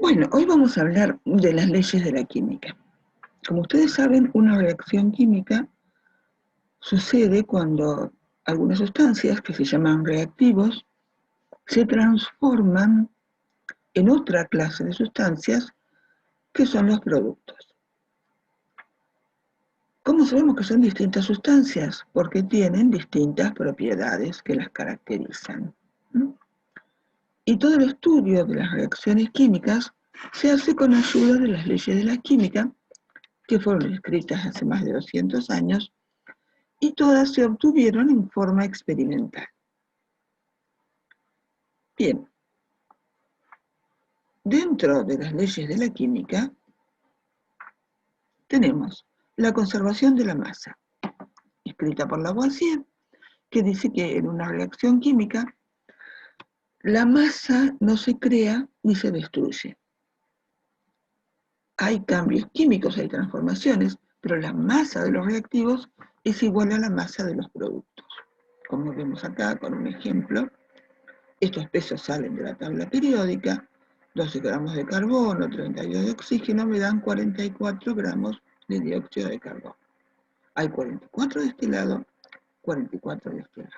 Bueno, hoy vamos a hablar de las leyes de la química. Como ustedes saben, una reacción química sucede cuando algunas sustancias que se llaman reactivos se transforman en otra clase de sustancias que son los productos. ¿Cómo sabemos que son distintas sustancias? Porque tienen distintas propiedades que las caracterizan. Y todo el estudio de las reacciones químicas se hace con ayuda de las leyes de la química, que fueron escritas hace más de 200 años, y todas se obtuvieron en forma experimental. Bien, dentro de las leyes de la química tenemos la conservación de la masa, escrita por Lavoisier, que dice que en una reacción química la masa no se crea ni se destruye. Hay cambios químicos, hay transformaciones, pero la masa de los reactivos es igual a la masa de los productos. Como vemos acá con un ejemplo, estos pesos salen de la tabla periódica: 12 gramos de carbono, 32 de oxígeno, me dan 44 gramos de dióxido de carbono. Hay 44 de este lado, 44 de este lado.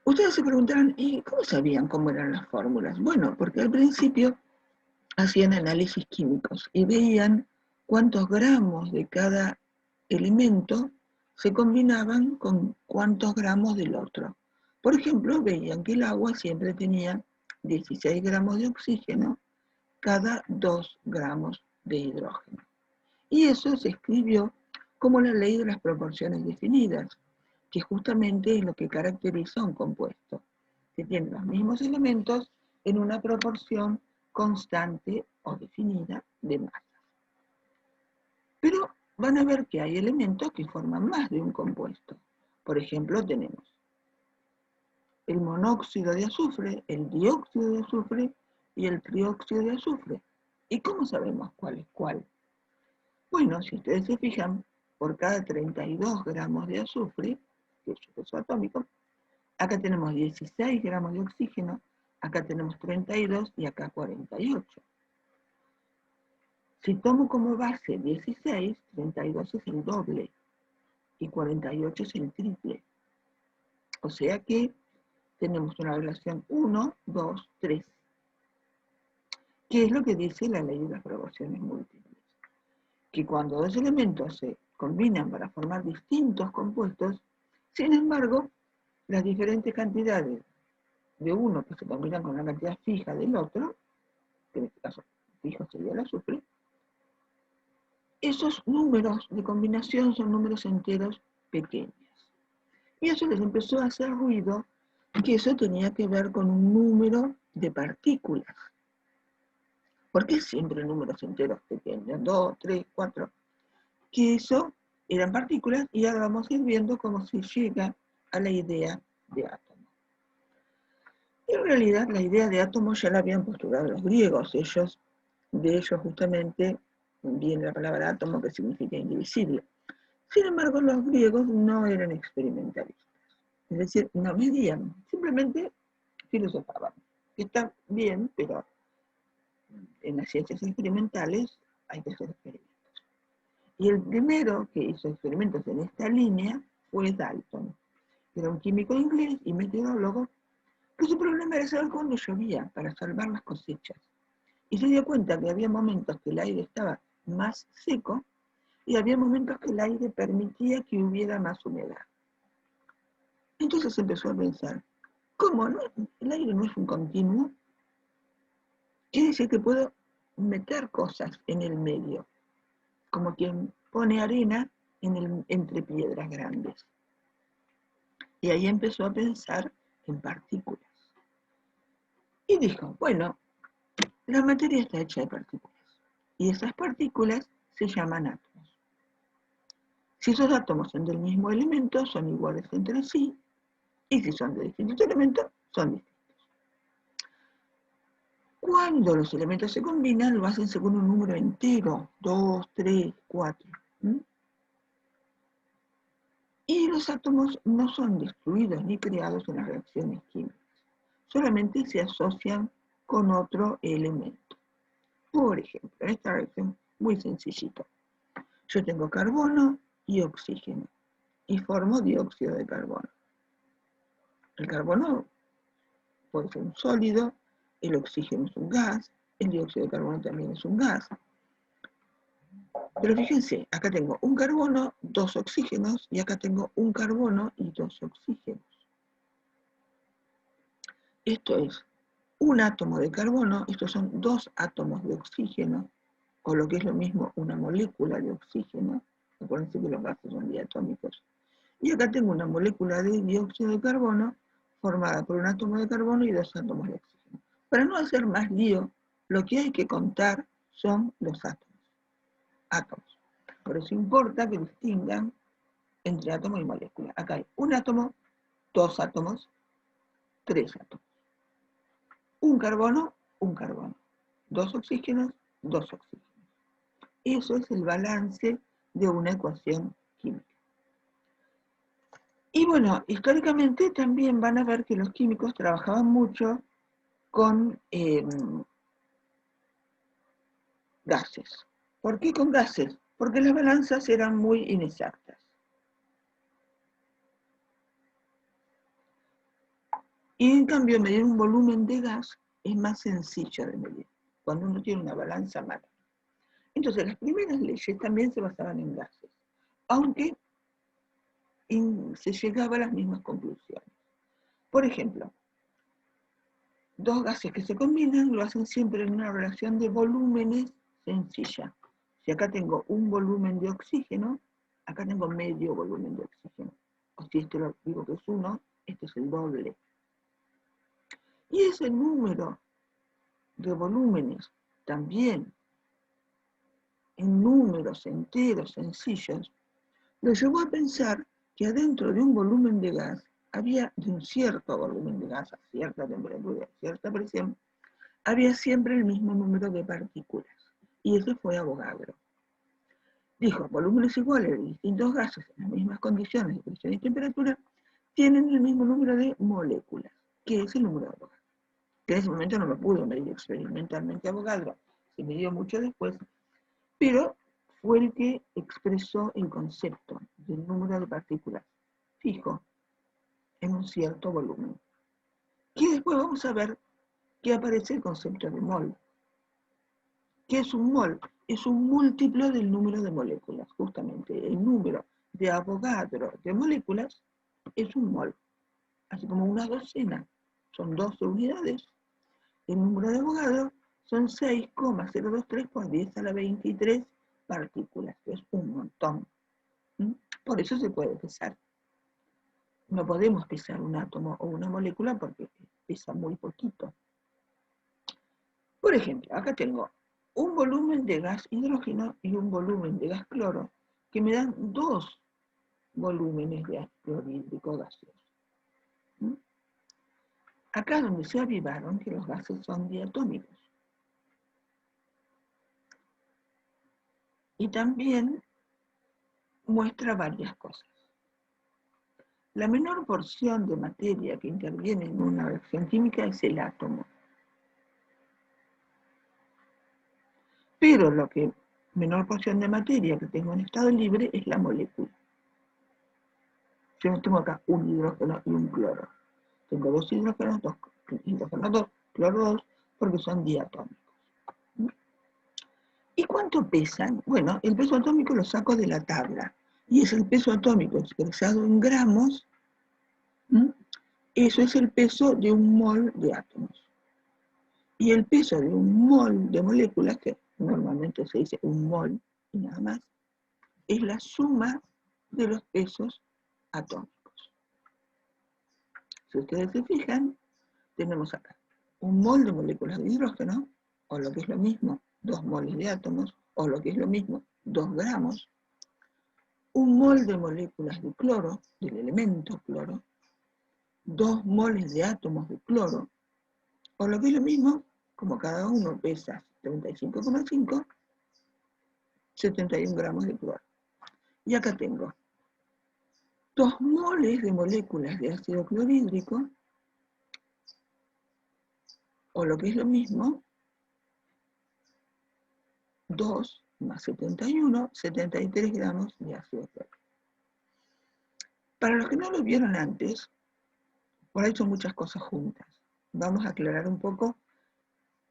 Ustedes se preguntarán, ¿y cómo sabían cómo eran las fórmulas? Bueno, porque al principio hacían análisis químicos y veían cuántos gramos de cada elemento se combinaban con cuántos gramos del otro. Por ejemplo, veían que el agua siempre tenía 16 gramos de oxígeno cada 2 gramos de hidrógeno. Y eso se escribió como la ley de las proporciones definidas, que justamente es lo que caracteriza un compuesto, que tiene los mismos elementos en una proporción constante o definida de masas. Pero van a ver que hay elementos que forman más de un compuesto. Por ejemplo, tenemos el monóxido de azufre, el dióxido de azufre y el trióxido de azufre. ¿Y cómo sabemos cuál es cuál? Bueno, si ustedes se fijan, por cada 32 gramos de azufre, que es su peso atómico, acá tenemos 16 gramos de oxígeno, acá tenemos 32 y acá 48. Si tomo como base 16, 32 es el doble y 48 es el triple. O sea que tenemos una relación 1, 2, 3. ¿Qué es lo que dice la ley de las proporciones múltiples? Que cuando dos elementos se combinan para formar distintos compuestos, sin embargo, las diferentes cantidades de uno que se combinan con una cantidad fija del otro, que en este caso fijo sería el azufre, esos números de combinación son números enteros pequeños. Y eso les empezó a hacer ruido, que eso tenía que ver con un número de partículas. ¿Por qué siempre números enteros pequeños? 2, 3, 4. Que eso eran partículas, y ahora vamos a ir viendo cómo se llega a la idea de átomo. Y en realidad la idea de átomo ya la habían postulado los griegos. De ellos justamente viene la palabra átomo, que significa indivisible. Sin embargo, los griegos no eran experimentalistas. Es decir, no medían, simplemente filosofaban. Está bien, pero en las ciencias experimentales hay que hacer experimentos. Y el primero que hizo experimentos en esta línea fue Dalton, que era un químico inglés y meteorólogo, que su problema era saber cuándo llovía para salvar las cosechas. Y se dio cuenta que había momentos que el aire estaba más seco y había momentos que el aire permitía que hubiera más humedad. Entonces empezó a pensar, ¿cómo no? El aire no es un continuo. Quiere decir que puedo meter cosas en el medio, como quien pone arena entre piedras grandes. Y ahí empezó a pensar en partículas. Y dijo, bueno, la materia está hecha de partículas. Y esas partículas se llaman átomos. Si esos átomos son del mismo elemento, son iguales entre sí. Y si son de distintos elementos, son distintos. Cuando los elementos se combinan, lo hacen según un número entero, 2, 3, 4. Y los átomos no son destruidos ni creados en las reacciones químicas. solamente se asocian con otro elemento. Por ejemplo, en esta reacción muy sencillito. Yo tengo carbono y oxígeno y formo dióxido de carbono. El carbono puede ser un sólido, el oxígeno es un gas, el dióxido de carbono también es un gas. Pero fíjense, acá tengo un carbono, dos oxígenos, y acá tengo un carbono y dos oxígenos. Esto es un átomo de carbono, estos son dos átomos de oxígeno, o lo que es lo mismo, una molécula de oxígeno. Acuérdense que los gases son diatómicos. Y acá tengo una molécula de dióxido de carbono formada por un átomo de carbono y dos átomos de oxígeno. Para no hacer más lío, lo que hay que contar son los átomos. Por eso importa que distingan entre átomo y molécula. Acá hay un átomo, dos átomos, tres átomos. Un carbono, dos oxígenos, dos oxígenos. Eso es el balance de una ecuación química. Y bueno, históricamente también van a ver que los químicos trabajaban mucho con gases. ¿Por qué con gases? Porque las balanzas eran muy inexactas. Y en cambio, medir un volumen de gas es más sencillo de medir, cuando uno tiene una balanza mala. Entonces, las primeras leyes también se basaban en gases, aunque se llegaba a las mismas conclusiones. Por ejemplo, dos gases que se combinan lo hacen siempre en una relación de volúmenes sencilla. Si acá tengo un volumen de oxígeno, acá tengo medio volumen de oxígeno. O si este lo digo que es 1, este es el doble. Y ese número de volúmenes también en números enteros sencillos, lo llevó a pensar que adentro de un volumen de gas, de un cierto volumen de gas, a cierta temperatura, a cierta presión, había siempre el mismo número de partículas. Y ese fue Avogadro. Dijo, volúmenes iguales de distintos gases en las mismas condiciones de presión y temperatura tienen el mismo número de moléculas, que es el número de Avogadro. Que en ese momento no lo pudo medir experimentalmente Avogadro, se midió mucho después, pero fue el que expresó el concepto del número de partículas fijo en un cierto volumen. Y después vamos a ver que aparece el concepto de mol. ¿Qué es un mol? Es un múltiplo del número de moléculas, justamente. El número de Avogadro de moléculas es un mol. Así como una docena son 12 unidades, el número de Avogadro son 6,023 por 10 a la 23 partículas, que es un montón. Por eso se puede pesar. No podemos pesar un átomo o una molécula porque pesa muy poquito. Por ejemplo, acá tengo un volumen de gas hidrógeno y un volumen de gas cloro, que me dan dos volúmenes de clorhídrico gaseoso. Acá es donde se avivaron que los gases son diatómicos. Y también muestra varias cosas. La menor porción de materia que interviene en una reacción química es el átomo. Pero lo que menor porción de materia que tengo en estado libre es la molécula. Yo no tengo acá un hidrógeno y un cloro. Tengo dos hidrógenos, dos cloro 2, porque son diatómicos. ¿Y cuánto pesan? Bueno, el peso atómico lo saco de la tabla. Y es el peso atómico expresado en gramos. Eso es el peso de un mol de átomos. Y el peso de un mol de moléculas, que normalmente se dice un mol y nada más, es la suma de los pesos atómicos. Si ustedes se fijan, tenemos acá un mol de moléculas de hidrógeno, o lo que es lo mismo, 2 moles de átomos, o lo que es lo mismo, 2 gramos, un mol de moléculas de cloro, del elemento cloro, 2 moles de átomos de cloro, o lo que es lo mismo, como cada uno pesa 35,5, 71 gramos de cloro. Y acá tengo 2 moles de moléculas de ácido clorhídrico O lo que es lo mismo, 2 más 71, 73 gramos de ácido férrico. Para los que no lo vieron antes, por ahí son muchas cosas juntas. Vamos a aclarar un poco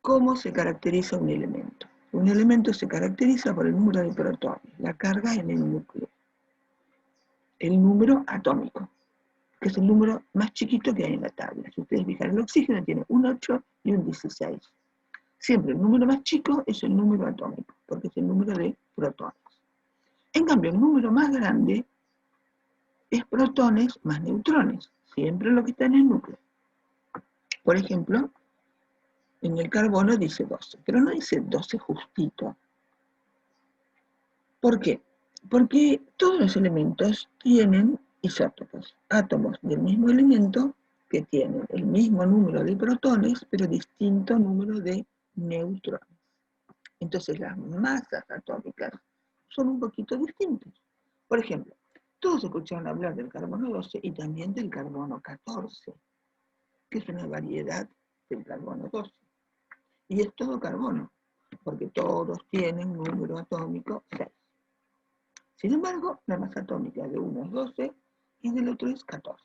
cómo se caracteriza un elemento. Un elemento se caracteriza por el número de protones, la carga en el núcleo, el número atómico, que es el número más chiquito que hay en la tabla. Si ustedes fijan, el oxígeno tiene un 8 y un 16. Siempre el número más chico es el número atómico, porque es el número de protones. En cambio, el número más grande es protones más neutrones, siempre lo que está en el núcleo. Por ejemplo, en el carbono dice 12, pero no dice 12 justito. ¿Por qué? Porque todos los elementos tienen isótopos, átomos del mismo elemento que tienen el mismo número de protones, pero distinto número de neutrones. Entonces las masas atómicas son un poquito distintas. Por ejemplo, todos escucharon hablar del carbono 12 y también del carbono 14, que es una variedad del carbono 12. Y es todo carbono, porque todos tienen número atómico 6. Sin embargo, la masa atómica de uno es 12 y del otro es 14.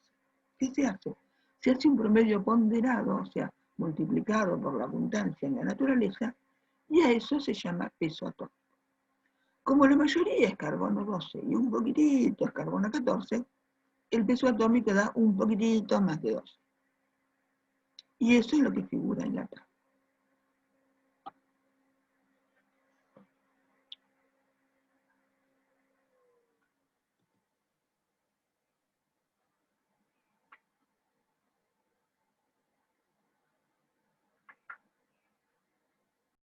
¿Qué se hace? Se hace un promedio ponderado, o sea, multiplicado por la abundancia en la naturaleza, y a eso se llama peso atómico. Como la mayoría es carbono 12 y un poquitito es carbono 14, el peso atómico da un poquitito más de 12. Y eso es lo que figura en la tabla.